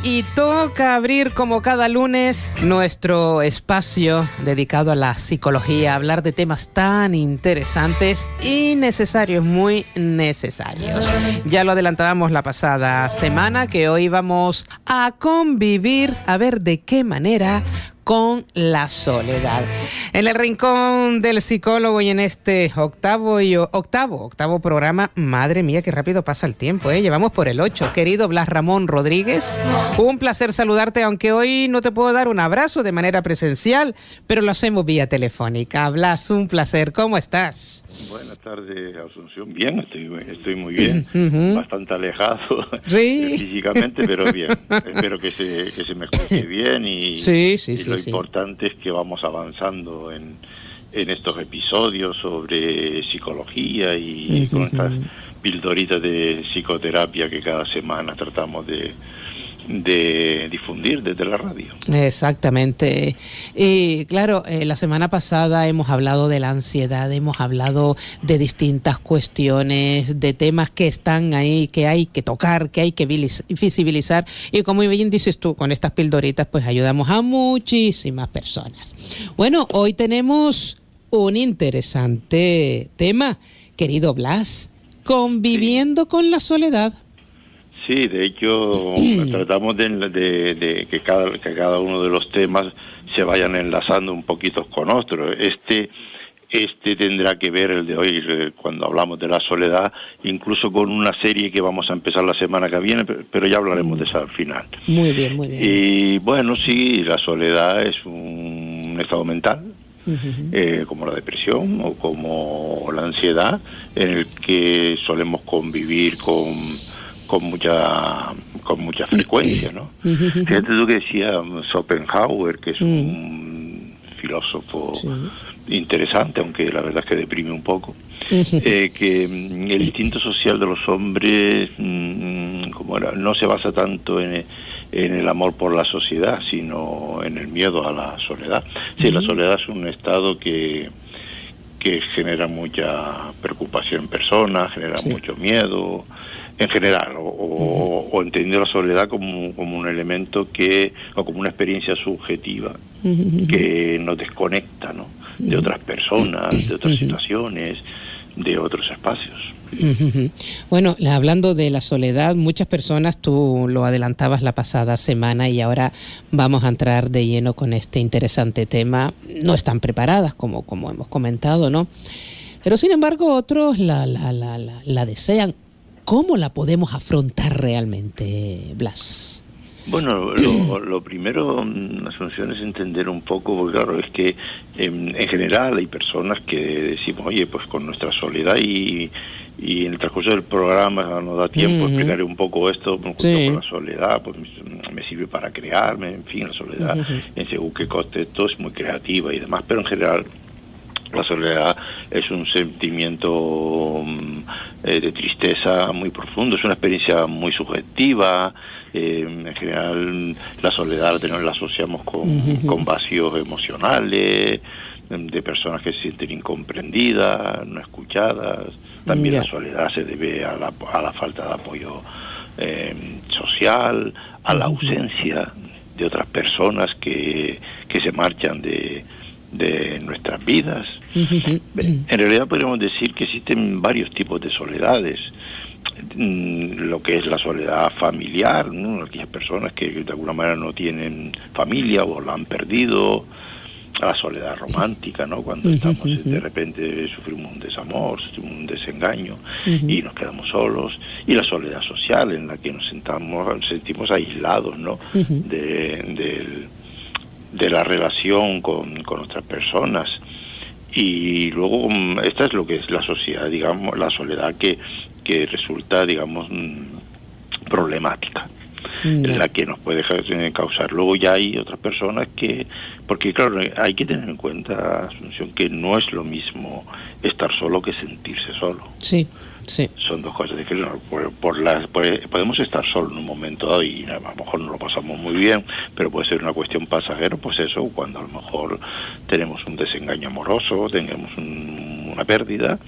y toca abrir como cada lunes nuestro espacio dedicado a la psicología, hablar de temas tan interesantes y necesarios, muy necesarios. Ya lo adelantábamos la pasada semana que hoy vamos a convivir, a ver de qué manera, con la soledad. En el rincón del psicólogo y en este octavo programa, madre mía, qué rápido pasa el tiempo, ¿eh? Llevamos por el 8. Querido Blas Ramón Rodríguez, un placer saludarte, aunque hoy no te puedo dar un abrazo de manera presencial, pero lo hacemos vía telefónica. Blas, un placer, ¿cómo estás? Buenas tardes, Asunción. Bien, estoy muy bien, bastante alejado físicamente, pero bien. Espero que se me escuche bien y lo importante es que vamos avanzando en estos episodios sobre psicología y con estas pildoritas de psicoterapia que cada semana tratamos de difundir desde la radio. Exactamente. Y claro, la semana pasada hemos hablado de la ansiedad, hemos hablado de distintas cuestiones, de temas que están ahí, que hay que tocar, que hay que visibilizar, y como bien dices tú, con estas pildoritas pues ayudamos a muchísimas personas. Bueno, hoy tenemos un interesante tema, querido Blas, conviviendo con la soledad. Sí, de hecho, tratamos de que cada uno de los temas se vayan enlazando un poquito con otro. Este tendrá que ver, el de hoy, cuando hablamos de la soledad, incluso con una serie que vamos a empezar la semana que viene, pero ya hablaremos de eso al final. Muy bien, muy bien. Y bueno, sí, la soledad es un estado mental, como la depresión o como la ansiedad, en el que solemos convivir con mucha frecuencia, ¿no? Fíjate tú que decía Schopenhauer, que es un filósofo interesante, aunque la verdad es que deprime un poco, que el instinto social de los hombres no se basa tanto en el amor por la sociedad, sino en el miedo a la soledad. Sí, la soledad es un estado que genera mucha preocupación en personas, genera mucho miedo en general, o entender la soledad como un elemento o como una experiencia subjetiva que nos desconecta, ¿no?, de otras personas, de otras situaciones, de otros espacios. Bueno, hablando de la soledad, muchas personas, tú lo adelantabas la pasada semana y ahora vamos a entrar de lleno con este interesante tema, no están preparadas como hemos comentado, ¿no? Pero sin embargo otros la desean. ¿Cómo la podemos afrontar realmente, Blas? Bueno, lo primero, Asunción, es entender un poco, porque claro, es que en general hay personas que decimos, oye, pues con nuestra soledad y en el transcurso del programa nos da tiempo explicaré un poco esto, junto con la soledad, pues me sirve para crearme, en fin, la soledad en según qué contexto es muy creativa y demás, pero en general la soledad es un sentimiento de tristeza muy profundo, es una experiencia muy subjetiva. En general la soledad la asociamos con vacíos emocionales, de personas que se sienten incomprendidas, no escuchadas. También la soledad se debe a la falta de apoyo social, a la ausencia de otras personas que se marchan de nuestras vidas. En realidad podríamos decir que existen varios tipos de soledades. Lo que es la soledad familiar, ¿no?, aquellas personas que de alguna manera no tienen familia o la han perdido. A la soledad romántica, ¿no?, cuando estamos de repente sufrimos un desamor, un desengaño y nos quedamos solos. Y la soledad social, en la que nos sentimos aislados, ¿no?, de la relación con otras personas. Y luego esta es lo que es la sociedad, digamos, la soledad que resulta, digamos, problemática, en la que nos puede causar. Luego ya hay otras personas porque claro, hay que tener en cuenta, Asunción, que no es lo mismo estar solo que sentirse solo. Sí. Son dos cosas diferentes. Podemos estar solos en un momento dado y a lo mejor no lo pasamos muy bien, pero puede ser una cuestión pasajera, pues eso, cuando a lo mejor tenemos un desengaño amoroso, tenemos una pérdida,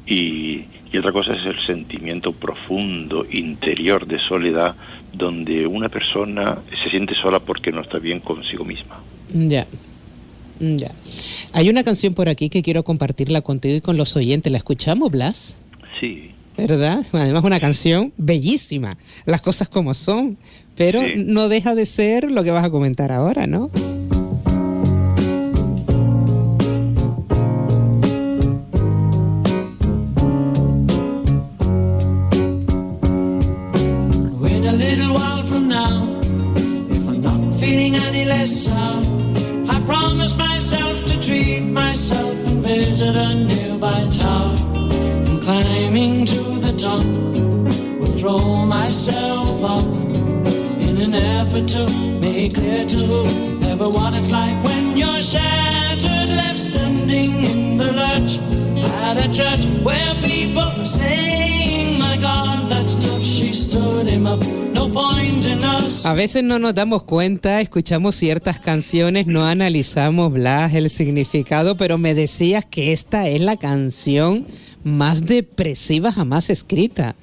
y otra cosa es el sentimiento profundo, interior de soledad, donde una persona se siente sola porque no está bien consigo misma. Ya. Hay una canción por aquí que quiero compartirla contigo y con los oyentes. ¿La escuchamos, Blas? Sí. ¿Verdad? Además una canción bellísima, las cosas como son, pero sí, no deja de ser lo que vas a comentar ahora, ¿no? Wait a little while from now, if I'm not feeling any less sound, I promise myself to treat myself and visit a nearby tower. Climbing to the top, will throw myself up in an effort to make clear to everyone it's like when you're shattered, left standing in the lurch at a church where people are saying, my God, that stuff, she stood him up, no point in us. A veces no nos damos cuenta, escuchamos ciertas canciones, no analizamos, Blas, el significado, pero me decías que esta es la canción más depresiva jamás escrita.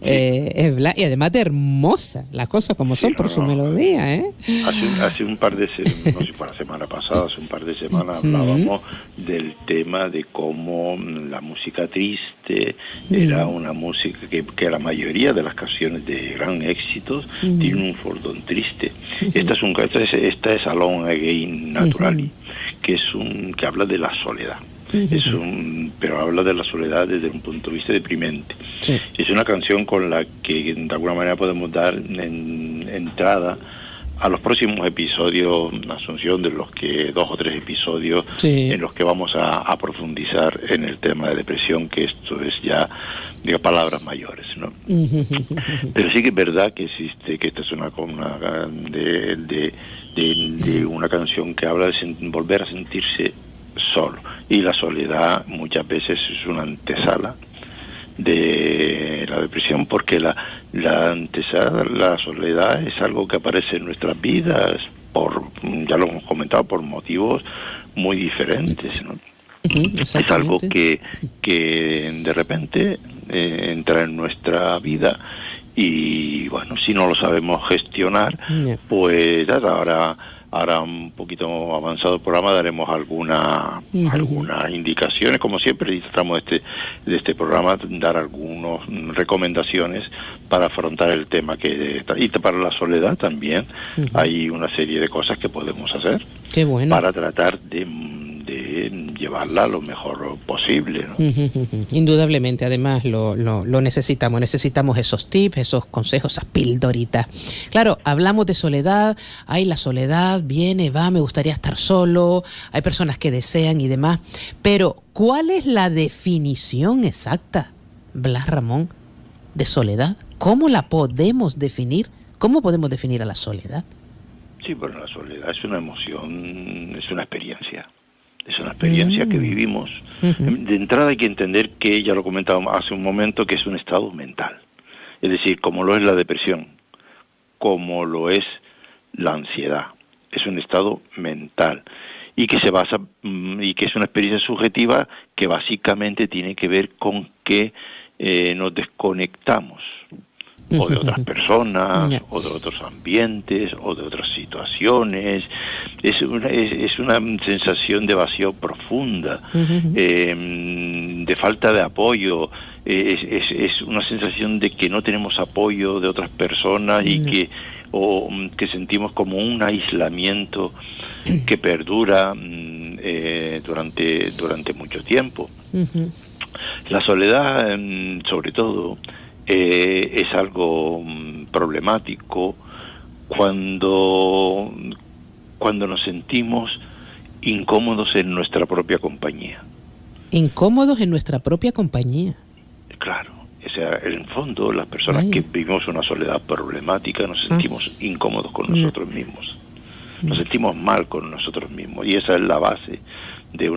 Y además de hermosa, las cosas como son por su melodía, ¿eh? Hace un par de semanas, no sé, para la semana pasada, hace un par de semanas hablábamos del tema de cómo la música triste era una música que la mayoría de las canciones de gran éxito tienen un fordón triste. Esta es Alone Again Naturally, que habla de la soledad. Pero habla de la soledad desde un punto de vista deprimente. Sí. Es una canción con la que de alguna manera podemos dar entrada a los próximos episodios, Asunción, de los que 2 o 3 episodios en los que vamos a profundizar en el tema de depresión, que esto es ya, digo, palabras mayores, ¿no? Pero sí que es verdad que existe, que esta es una canción que habla de volver a sentirse solo, y la soledad muchas veces es una antesala de la depresión, porque la soledad es algo que aparece en nuestras vidas ya lo hemos comentado, por motivos muy diferentes, ¿no? Es algo que de repente entra en nuestra vida y bueno, si no lo sabemos gestionar, pues ahora un poquito avanzado el programa daremos algunas indicaciones, como siempre, y tratamos de este programa dar algunas recomendaciones para afrontar el tema y para la soledad también. Hay una serie de cosas que podemos hacer. Qué bueno. Para tratar de llevarla lo mejor posible, ¿no? Indudablemente, además lo necesitamos esos tips, esos consejos, esas pildoritas. Claro, hablamos de soledad, la soledad viene, va, me gustaría estar solo, hay personas que desean y demás, pero ¿cuál es la definición exacta, Blas Ramón, de soledad? ¿Cómo la podemos definir? ¿Cómo podemos definir a la soledad? Sí, bueno, la soledad es una emoción, es una experiencia. Es una experiencia que vivimos. De entrada hay que entender que, ya lo comentaba hace un momento, que es un estado mental. Es decir, como lo es la depresión, como lo es la ansiedad. Es un estado mental. Y que se basa, y que es una experiencia subjetiva que básicamente tiene que ver con que nos desconectamos. O de otras personas, o de otros ambientes, o de otras situaciones. Es una sensación de vacío profunda, de falta de apoyo. Es una sensación de que no tenemos apoyo de otras personas y que sentimos como un aislamiento que perdura durante mucho tiempo. La soledad, sobre todo, es algo problemático cuando nos sentimos incómodos en nuestra propia compañía. ¿Incómodos en nuestra propia compañía? Claro, o sea, en el fondo las personas que vivimos una soledad problemática nos sentimos incómodos con nosotros mismos. Nos sentimos mal con nosotros mismos, y esa es la base de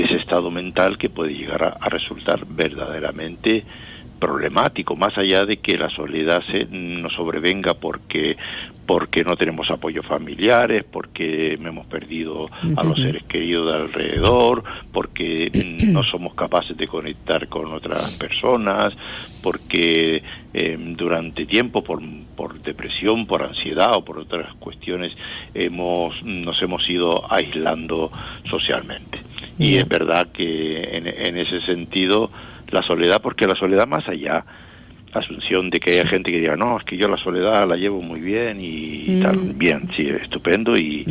ese estado mental que puede llegar a resultar verdaderamente problemático, más allá de que la soledad nos sobrevenga porque no tenemos apoyos familiares, porque hemos perdido a los seres queridos de alrededor, porque no somos capaces de conectar con otras personas, porque durante tiempo, por depresión, por ansiedad o por otras cuestiones, nos hemos ido aislando socialmente. Y es verdad que en ese sentido, la soledad, porque la soledad más allá, Asunción, de que haya gente que diga, no, es que yo la soledad la llevo muy bien y tal, bien, sí, estupendo, y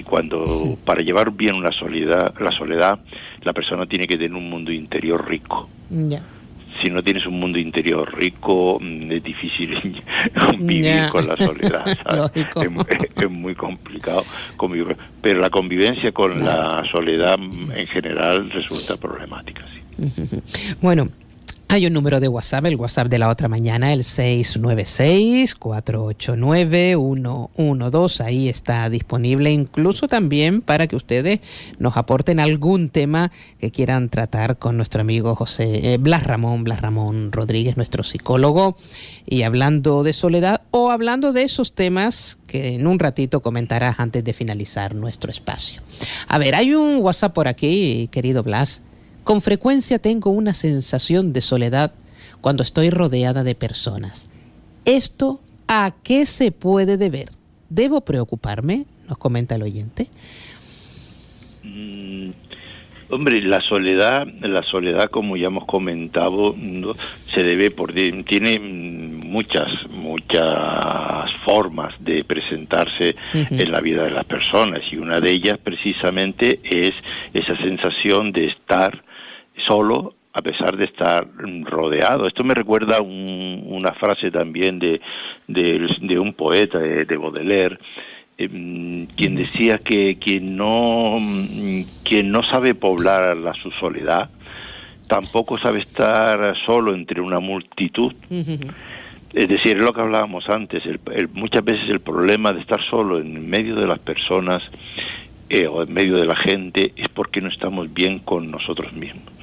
cuando, para llevar bien la soledad, la persona tiene que tener un mundo interior rico. Si no tienes un mundo interior rico, es difícil vivir con la soledad, ¿sabes? Es muy complicado convivir, pero la convivencia con la soledad en general resulta problemática, sí. Bueno, hay un número de WhatsApp, el WhatsApp de la otra mañana, el 696-489-112. Ahí está disponible, incluso también para que ustedes nos aporten algún tema que quieran tratar con nuestro amigo Blas Ramón Rodríguez, nuestro psicólogo, y hablando de soledad o hablando de esos temas que en un ratito comentarás antes de finalizar nuestro espacio. A ver, hay un WhatsApp por aquí, querido Blas. Con frecuencia tengo una sensación de soledad cuando estoy rodeada de personas. ¿Esto a qué se puede deber? ¿Debo preocuparme? Nos comenta el oyente. Hombre, la soledad, como ya hemos comentado, ¿no? Se debe tiene muchas formas de presentarse en la vida de las personas, y una de ellas precisamente es esa sensación de estar solo a pesar de estar rodeado. Esto me recuerda una frase también de un poeta, de Baudelaire, quien decía que quien no sabe poblar su soledad tampoco sabe estar solo entre una multitud. Es decir, es lo que hablábamos antes, muchas veces el problema de estar solo en medio de las personas o en medio de la gente es porque no estamos bien con nosotros mismos.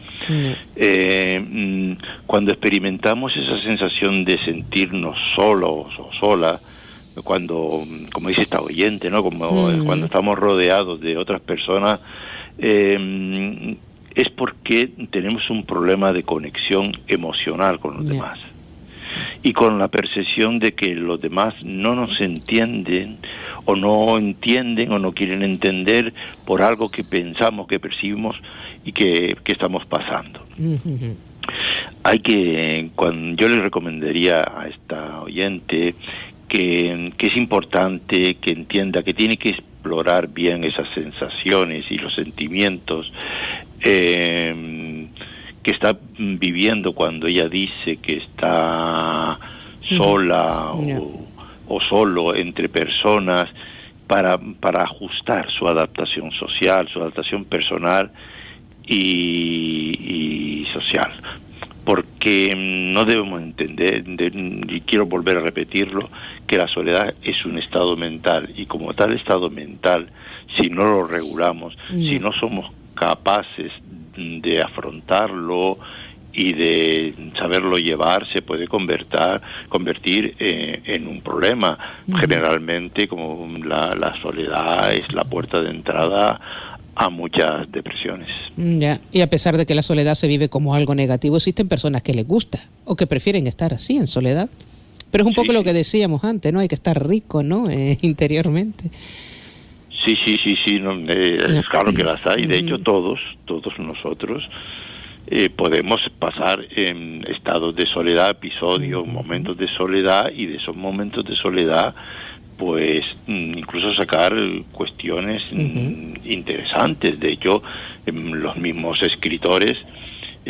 Cuando experimentamos esa sensación de sentirnos solos o solas, cuando, como dice esta oyente, ¿no? Cuando estamos rodeados de otras personas, es porque tenemos un problema de conexión emocional con los demás, y con la percepción de que los demás no nos entienden o no quieren entender por algo que pensamos, que percibimos y que estamos pasando. Yo le recomendaría a esta oyente que es importante que entienda que tiene que explorar bien esas sensaciones y los sentimientos que está viviendo cuando ella dice que está sola o solo entre personas, para ajustar su adaptación social, su adaptación personal y social. Porque no debemos entender, y quiero volver a repetirlo, que la soledad es un estado mental, y como tal estado mental, si no lo regulamos, si no somos capaces de afrontarlo y de saberlo llevar, se puede convertir en un problema. Generalmente, como la soledad es la puerta de entrada a muchas depresiones. Y a pesar de que la soledad se vive como algo negativo, existen personas que les gusta o que prefieren estar así, en soledad. Pero es un poco lo que decíamos antes, ¿no? Hay que estar rico, ¿no? Interiormente. Sí, claro que las hay. De hecho, todos nosotros podemos pasar en estados de soledad, episodios, momentos de soledad, y de esos momentos de soledad, pues incluso sacar cuestiones interesantes. De hecho, los mismos escritores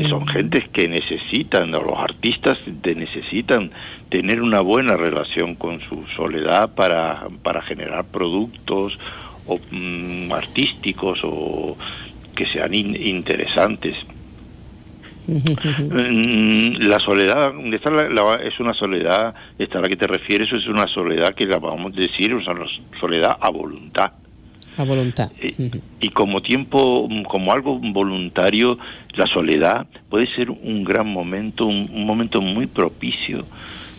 son gentes que necesitan, o los artistas necesitan tener una buena relación con su soledad para generar productos artísticos o que sean interesantes. La soledad, es una soledad, esta a la que te refieres, es una soledad que la vamos a decir, es una soledad a voluntad. La voluntad. Y como algo voluntario, la soledad puede ser un gran momento, un momento muy propicio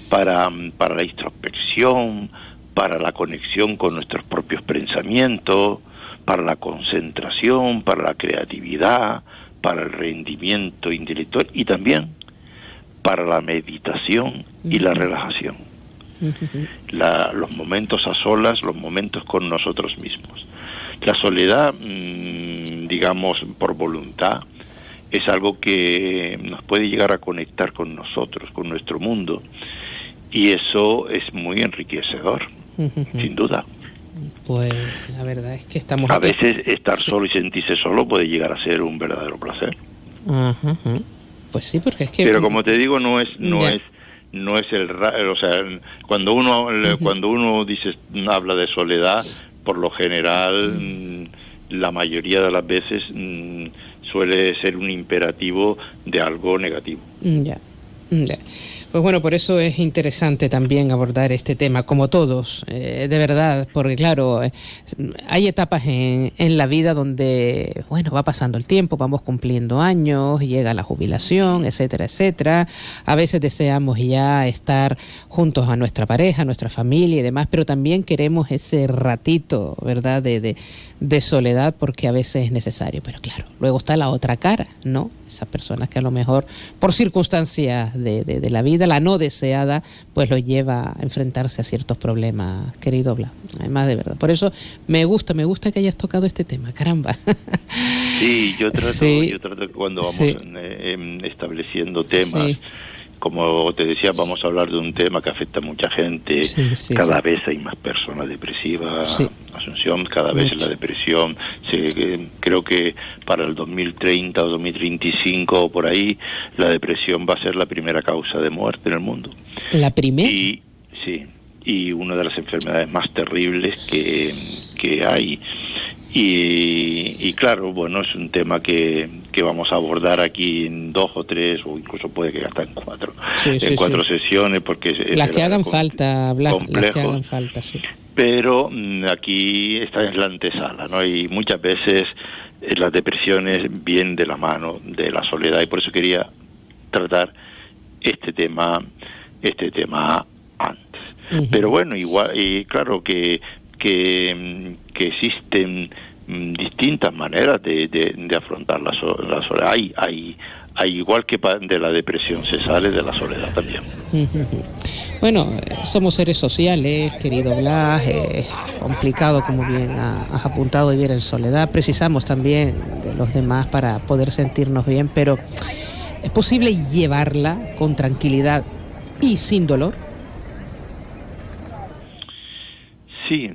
para la introspección, para la conexión con nuestros propios pensamientos, para la concentración, para la creatividad, para el rendimiento intelectual y también para la meditación y la relajación. Los momentos a solas, los momentos con nosotros mismos. La soledad, digamos, por voluntad, es algo que nos puede llegar a conectar con nosotros, con nuestro mundo, y eso es muy enriquecedor, sin duda. Pues la verdad es que estamos a aquí. veces estar solo y sentirse solo puede llegar a ser un verdadero placer. Pues sí, porque es que... Pero como te digo, no es o sea, cuando uno habla de soledad, por lo general, la mayoría de las veces suele ser un imperativo de algo negativo. Ya. Pues bueno, por eso es interesante también abordar este tema, como todos, de verdad, porque claro, hay etapas en la vida donde, bueno, va pasando el tiempo, vamos cumpliendo años, llega la jubilación, etcétera, etcétera. A veces deseamos ya estar juntos a nuestra pareja, a nuestra familia y demás, pero también queremos ese ratito, ¿verdad?, de soledad, porque a veces es necesario. Pero claro, luego está la otra cara, ¿no? Esas personas que a lo mejor, por circunstancias de la vida, la no deseada, pues lo lleva a enfrentarse a ciertos problemas, querido Blas. Además, de verdad. Por eso me gusta que hayas tocado este tema, caramba. Sí, yo trato que cuando vamos estableciendo temas, como te decía, vamos a hablar de un tema que afecta a mucha gente. Cada vez hay más personas depresivas, Asunción, cada vez la depresión. Creo que para el 2030 o 2035 o por ahí, la depresión va a ser la primera causa de muerte en el mundo. ¿La primera? Y una de las enfermedades más terribles que hay. Y claro, bueno, es un tema que vamos a abordar aquí en 2 o 3 o incluso puede que hasta en 4 4 sesiones, porque las que hagan falta, Blas, las que hagan falta, sí. Pero aquí está en la antesala, ¿no? Y muchas veces las depresiones vienen de la mano de la soledad, y por eso quería tratar este tema antes. Pero bueno, igual, y claro que existen distintas maneras de afrontar la soledad. Hay igual que de la depresión se sale de la soledad también. Bueno, somos seres sociales, querido Blas, es complicado, como bien has apuntado, vivir en soledad. Precisamos también de los demás para poder sentirnos bien, pero ¿es posible llevarla con tranquilidad y sin dolor? Sí,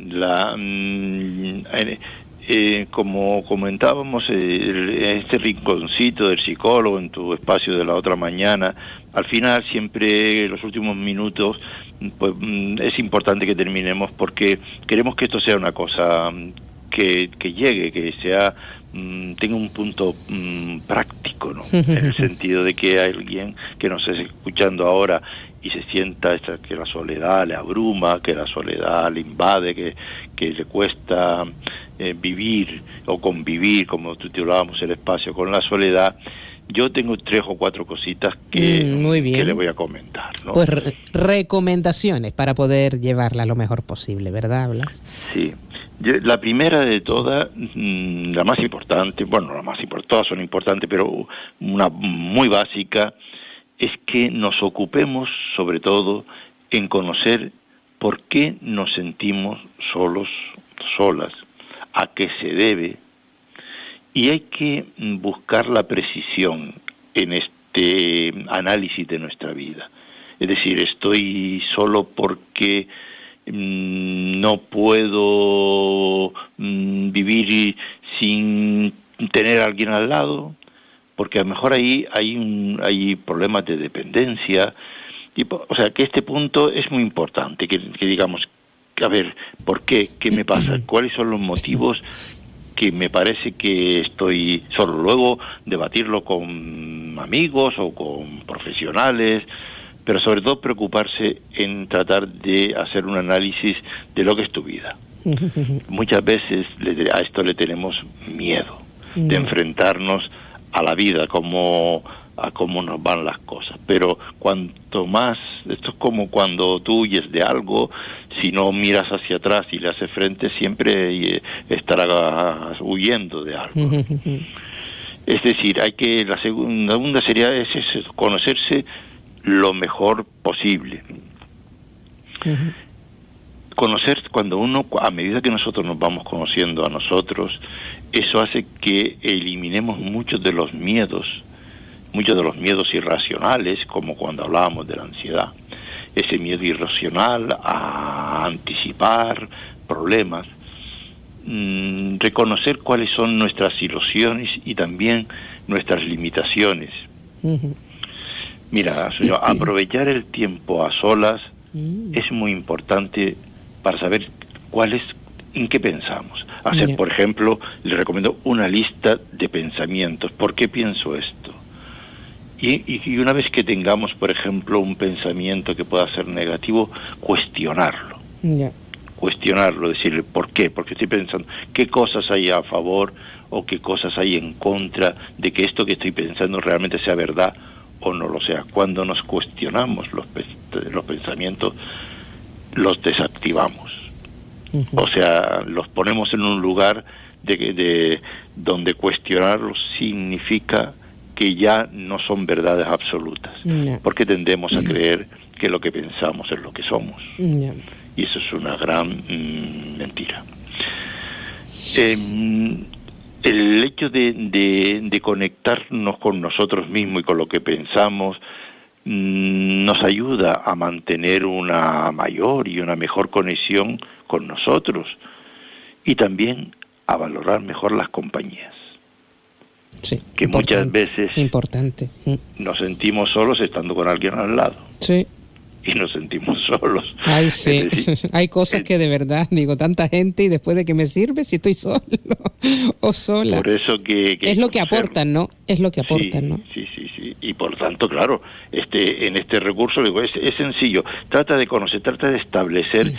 como comentábamos, este rinconcito del psicólogo en tu espacio de la otra mañana, al final siempre en los últimos minutos pues, es importante que terminemos, porque queremos que esto sea una cosa que llegue, que sea tenga un punto práctico, ¿no? En el sentido de que hay alguien que nos esté escuchando ahora y se sienta que la soledad le abruma, que la soledad le invade, que le cuesta vivir o convivir, como titulábamos el espacio, con la soledad. Yo tengo 3 o 4 cositas que le voy a comentar, ¿no? Pues recomendaciones para poder llevarla lo mejor posible, ¿verdad, Blas? Sí. La primera de todas, la más importante, todas son importantes, pero una muy básica, es que nos ocupemos sobre todo en conocer por qué nos sentimos solos, solas, a qué se debe, y hay que buscar la precisión en este análisis de nuestra vida. Es decir, estoy solo porque no puedo vivir sin tener a alguien al lado, porque a lo mejor ahí hay problemas de dependencia, o sea que este punto es muy importante, que digamos, a ver, ¿por qué? ¿Qué me pasa? ¿Cuáles son los motivos que me parece que estoy solo? Luego debatirlo con amigos o con profesionales, pero sobre todo preocuparse en tratar de hacer un análisis de lo que es tu vida. Muchas veces a esto le tenemos miedo, de enfrentarnos a la vida, a cómo nos van las cosas. Pero cuanto más, esto es como cuando tú huyes de algo, si no miras hacia atrás y le haces frente, siempre estarás huyendo de algo. Es decir, la segunda sería es conocerse lo mejor posible. Conocer, cuando uno, a medida que nosotros nos vamos conociendo a nosotros, eso hace que eliminemos muchos de los miedos irracionales, como cuando hablábamos de la ansiedad. Ese miedo irracional a anticipar problemas. Reconocer cuáles son nuestras ilusiones y también nuestras limitaciones. Mira, señor, aprovechar el tiempo a solas es muy importante para saber en qué pensamos. Hacer, por ejemplo, le recomiendo una lista de pensamientos. ¿Por qué pienso esto? Y una vez que tengamos, por ejemplo, un pensamiento que pueda ser negativo, cuestionarlo. Cuestionarlo, decirle ¿por qué? Porque estoy pensando qué cosas hay a favor o qué cosas hay en contra de que esto que estoy pensando realmente sea verdad o no lo sea. Cuando nos cuestionamos los pensamientos, los desactivamos. O sea, los ponemos en un lugar de donde cuestionarlos significa que ya no son verdades absolutas, porque tendemos a creer que lo que pensamos es lo que somos. Y eso es una gran mentira. El hecho de conectarnos con nosotros mismos y con lo que pensamos nos ayuda a mantener una mayor y una mejor conexión con nosotros y también a valorar mejor las compañías. Sí, que muchas veces nos sentimos solos estando con alguien al lado. Sí. Y nos sentimos solos. Ay, sí. Hay cosas que de verdad digo, tanta gente y después de que me sirve si estoy solo o sola. Por eso que es lo que aportan, ¿no? Es lo que aportan, ¿no? Sí. Y por tanto, claro, en este recurso digo, es sencillo. Trata de conocer, trata de establecer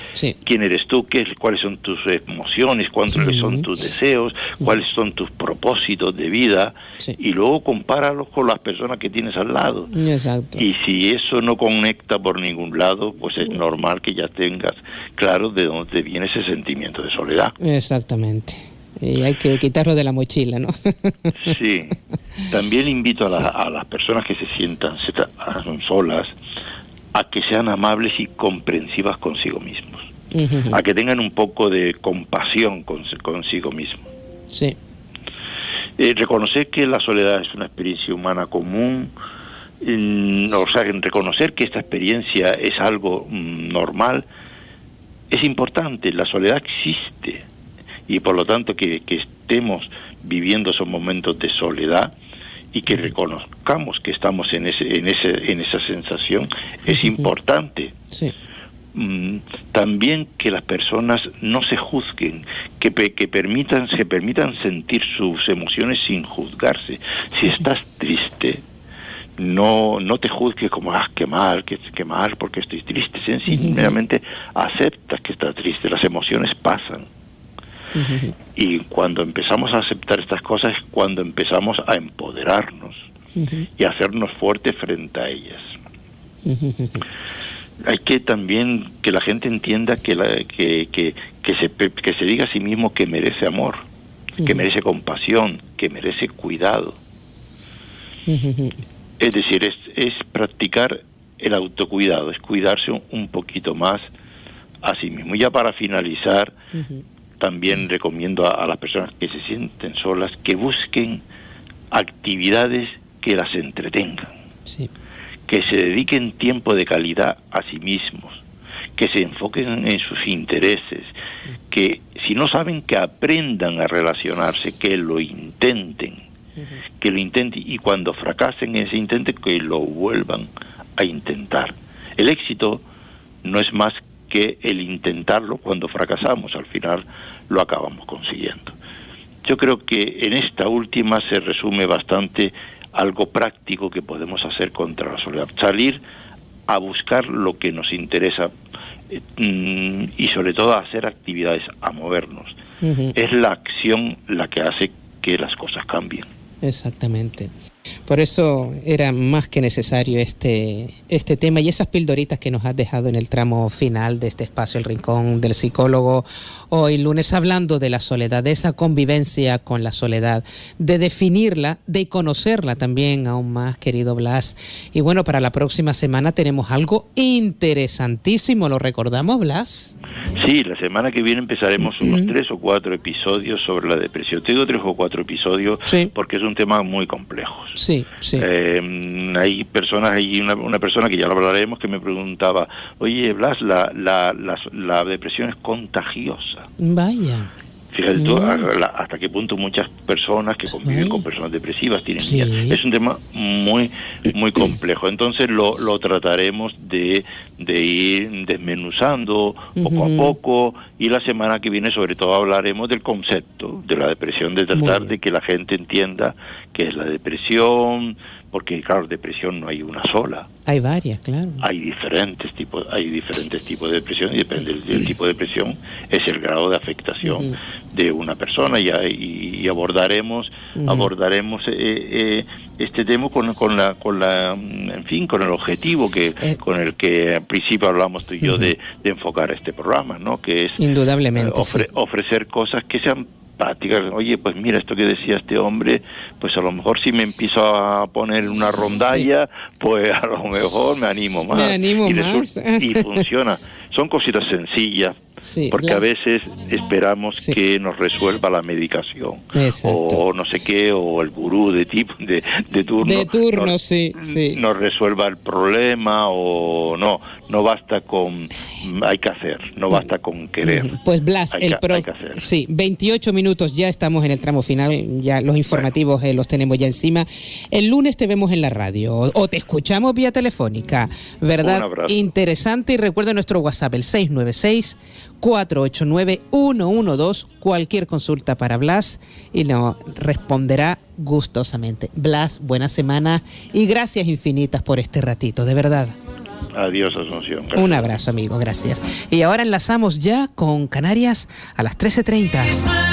quién eres tú, cuáles son tus emociones, cuáles son tus deseos, cuáles son tus propósitos de vida, y luego compáralos con las personas que tienes al lado. Exacto. Y si eso no conecta por ningún lado, pues es normal que ya tengas claro de dónde viene ese sentimiento de soledad. Exactamente. Y hay que quitarlo de la mochila, ¿no? Sí. También invito a las personas que se sientan solas a que sean amables y comprensivas consigo mismos. A que tengan un poco de compasión consigo mismos. Sí. Reconocer que la soledad es una experiencia humana común, o sea, reconocer que esta experiencia es algo normal, es importante. La soledad existe y por lo tanto que estemos viviendo esos momentos de soledad y que reconozcamos que estamos en esa sensación es importante. Sí. También que las personas no se juzguen, que se permitan sentir sus emociones sin juzgarse. Si estás triste, no te juzgues como qué mal porque estoy triste. Sencillamente aceptas que estás triste. Las emociones pasan. Y cuando empezamos a aceptar estas cosas es cuando empezamos a empoderarnos y a hacernos fuertes frente a ellas. Hay que también que la gente entienda que se diga a sí mismo que merece amor, que merece compasión, que merece cuidado. Es decir, es practicar el autocuidado, es cuidarse un poquito más a sí mismo. Y ya para finalizar, también recomiendo a las personas que se sienten solas que busquen actividades que las entretengan, que se dediquen tiempo de calidad a sí mismos, que se enfoquen en sus intereses, que si no saben, que aprendan a relacionarse, que lo intenten, y cuando fracasen en ese intento, que lo vuelvan a intentar. El éxito no es más que el intentarlo. Cuando fracasamos, al final lo acabamos consiguiendo. Yo creo que en esta última se resume bastante algo práctico que podemos hacer contra la soledad. Salir a buscar lo que nos interesa. y sobre todo a hacer actividades, a movernos. Ujú. Es la acción la que hace que las cosas cambien. Exactamente. Por eso era más que necesario este tema y esas pildoritas que nos has dejado en el tramo final de este espacio, El Rincón del Psicólogo, hoy lunes, hablando de la soledad, de esa convivencia con la soledad, de definirla, de conocerla también aún más, querido Blas. Y bueno, para la próxima semana tenemos algo interesantísimo, ¿lo recordamos, Blas? Sí, la semana que viene empezaremos unos 3 o 4 episodios sobre la depresión. Te digo 3 o 4 episodios Sí. porque es un tema muy complejo. Sí, sí. Hay personas, una persona que ya lo hablaremos, que me preguntaba, oye, Blas, la depresión es contagiosa. Vaya. Fíjate tú hasta qué punto muchas personas que conviven con personas depresivas tienen Sí. miedo. Es un tema muy complejo. Entonces lo trataremos de ir desmenuzando poco a poco, y la semana que viene sobre todo hablaremos del concepto de la depresión, de tratar de que la gente entienda qué es la depresión, porque claro, depresión no hay una sola. Hay varias, claro. Hay diferentes tipos de depresión, y depende del tipo de depresión es el grado de afectación de una persona, y abordaremos este tema con el objetivo con el que al principio hablamos tú y yo de enfocar este programa, ¿no? Que es indudablemente ofrecer cosas que sean prácticas. Oye, pues mira, esto que decía este hombre, pues a lo mejor si me empiezo a poner una rondalla, pues a lo mejor me animo más. Y funciona. Son cositas sencillas, porque a veces esperamos que nos resuelva la medicación. Exacto. O no sé qué, o el gurú de turno. De turno, sí. Nos resuelva el problema, o no basta con hay que hacer, no basta con querer. Pues Blas, hay que hacer. Sí, 28 minutos, ya estamos en el tramo final, ya los informativos los tenemos ya encima. El lunes te vemos en la radio o te escuchamos vía telefónica, ¿verdad? Un abrazo. Interesante, y recuerda nuestro WhatsApp, el 696-489-112, cualquier consulta para Blas y nos responderá gustosamente. Blas, buena semana y gracias infinitas por este ratito, de verdad. Adiós, Asunción. Gracias. Un abrazo, amigo, gracias. Y ahora enlazamos ya con Canarias a las 13:30.